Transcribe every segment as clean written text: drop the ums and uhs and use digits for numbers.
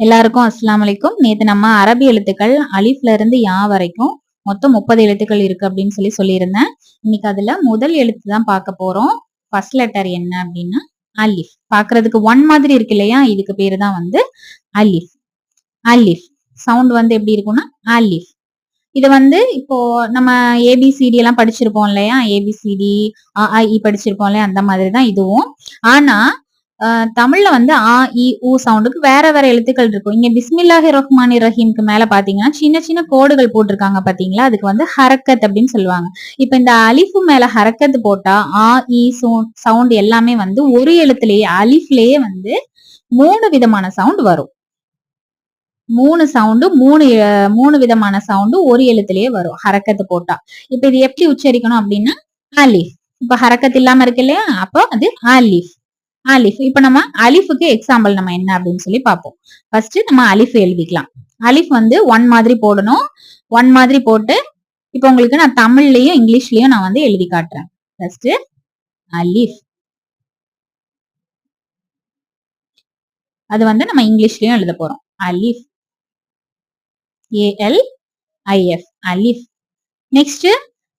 எல்லாருக்கும் அஸ்ஸலாமு அலைக்கும். நேத்து நம்ம அரபி எழுத்துக்கள் அலிஃப்ல இருந்து யா வரைக்கும் மொத்தம் 30 எழுத்துக்கள் இருக்கு அப்படின்னு சொல்லியிருந்தேன். இன்னைக்கு அதுல முதல் எழுத்து தான் பார்க்க போறோம். ஃபர்ஸ்ட் லெட்டர் என்ன அப்படின்னா அலிஃப். பாக்குறதுக்கு ஒன் மாதிரி இருக்கு இல்லையா, இதுக்கு பேரு தான் வந்து அலிஃப். அலிஃப் சவுண்ட் வந்து எப்படி இருக்கும்னா அலிஃப். இது வந்து இப்போ நம்ம ஏபிசிடி எல்லாம் படிச்சிருப்போம் இல்லையா, ஏபிசிடி படிச்சிருப்போம் இல்லையா, அந்த மாதிரிதான் இதுவும். ஆனா தமிழ்ல வந்து ஆ இ ஊ சவுண்டுக்கு வேற வேற எழுத்துக்கள் இருக்கும். இங்க பிஸ்மில்லாஹி ரஹ்மானி ரஹீம்க்கு மேல பாத்தீங்கன்னா சின்ன சின்ன கோடுகள் போட்டிருக்காங்க பாத்தீங்களா, அதுக்கு வந்து ஹரக்கத் அப்படின்னு சொல்லுவாங்க. இப்ப இந்த அலிஃபு மேல ஹரக்கத் போட்டா ஆ இ சவுண்ட் எல்லாமே வந்து ஒரு எழுத்துலயே அலிஃப்லயே வந்து 3 விதமான சவுண்ட் வரும். 3 சவுண்டு 3 விதமான சவுண்டு ஒரு எழுத்துலயே வரும் ஹரக்கத்து போட்டா. இப்ப இது எப்படி உச்சரிக்கணும் அப்படின்னா அலிஃப். இப்ப ஹரக்கத் இல்லாம இருக்கு இல்லையா, அப்போ அது அலிஃப். அலிஃப். இப்ப நம்ம அலிஃபுக்கு எக்ஸாம்பிள் நம்ம என்ன அப்படின்னு சொல்லி பார்ப்போம். ஃபர்ஸ்ட் நம்ம அலிஃப் எழுதிக்கலாம். அலிஃப் வந்து ஒன் மாதிரி போடணும். ஒன் மாதிரி போட்டு இப்ப உங்களுக்கு நான் தமிழ்லயும் இங்கிலீஷ்லயும் நான் வந்து எழுதி காட்டுறேன். ஃபர்ஸ்ட் அலிஃப். அது வந்து நம்ம இங்கிலீஷ்லயும் எழுத போறோம். அலிஃப். ALIF அலிஃப். நெக்ஸ்ட்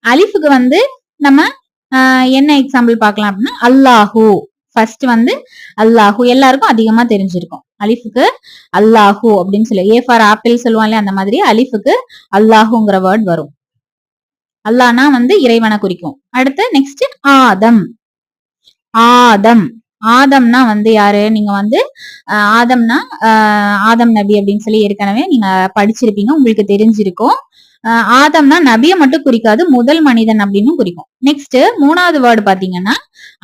அலிஃபுக்கு வந்து நம்ம என்ன எக்ஸாம்பிள் பார்க்கலாம் அப்படின்னா அல்லாஹு. ஃபர்ஸ்ட் வந்து அல்லாஹு எல்லாருக்கும் அதிகமா தெரிஞ்சிருக்கும். அலிஃபுக்கு அல்லாஹு அப்படின்னு சொல்லி ஏ ஃபார் ஆப்பிள் சொல்லுவாங்க அந்த மாதிரி அலிஃபுக்கு அல்லாஹுங்கிற வேர்ட் வரும். அல்லாஹ்னா வந்து இறைவனை குறிக்கும். அடுத்து நெக்ஸ்ட் ஆதம். ஆதம். ஆதம்னா வந்து யாரு, நீங்க வந்து ஆதம்னா ஆதம் நபி அப்படின்னு சொல்லி ஏற்கனவே நீங்க படிச்சிருப்பீங்க, உங்களுக்கு தெரிஞ்சிருக்கும். ஆதம்னா நபிய மட்டும் குறிக்காது, முதல் மனிதன் அப்படின்னு குறிக்கும். நெக்ஸ்ட் மூணாவது வேர்டு பாத்தீங்கன்னா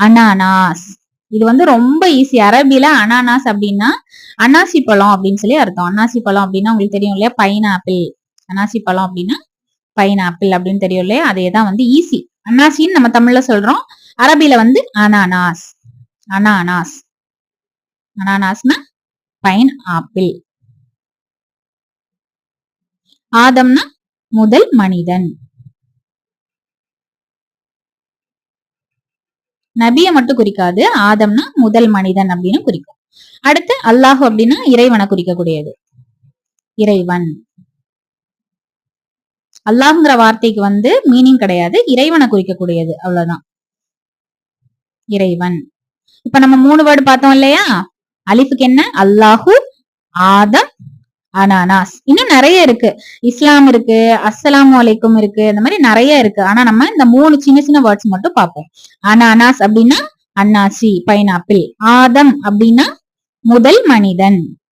அனானாஸ். இது வந்து ரொம்ப ஈஸி. அரபில அனானாஸ் அப்படின்னா அன்னாசி பழம் அப்படின்னு சொல்லி அர்த்தம். அன்னாசி பழம் அப்படின்னா உங்களுக்கு தெரியும் இல்லையா, பைனாப்பிள். அன்னாசி பழம் அப்படின்னா பைனாப்பிள் அப்படின்னு தெரியும் இல்லையா, அதேதான் வந்து ஈஸி. அன்னாசின்னு நம்ம தமிழ்ல சொல்றோம், அரபில வந்து அனானாஸ். அனானாஸ். அனானாஸ்னா பைன் ஆப்பிள். ஆதம்னா முதல் மனிதன். நபிய மட்டும் குறிக்காது, ஆதம்னா முதல் மனிதன் அப்படின்னு குறிக்கும். அடுத்து அல்லாஹு அப்படின்னா இறைவனை குறிக்கக்கூடியது. இறைவன். அல்லாஹ்ங்கிற வார்த்தைக்கு வந்து மீனிங் கிடையாது, இறைவனை குறிக்கக்கூடியது, அவ்வளவுதான். இறைவன். இப்ப நம்ம 3 வேர்டு பார்த்தோம் இல்லையா, அலிஃபுக்கு என்ன அல்லாஹு, ஆதம், அனானாஸ். இன்னும் நிறைய இருக்கு. இஸ்லாம் இருக்கு, அஸ்ஸலாமு அலைக்கும் இருக்கு, இந்த மாதிரி நிறைய இருக்கு. ஆனா நம்ம இந்த 3 சின்ன சின்ன வேர்ட்ஸ் மட்டும் பார்ப்போம். அனானாஸ் அப்படின்னா அன்னாசி பைனாப்பிள். ஆதம் அப்படின்னா முதல் மனிதன்.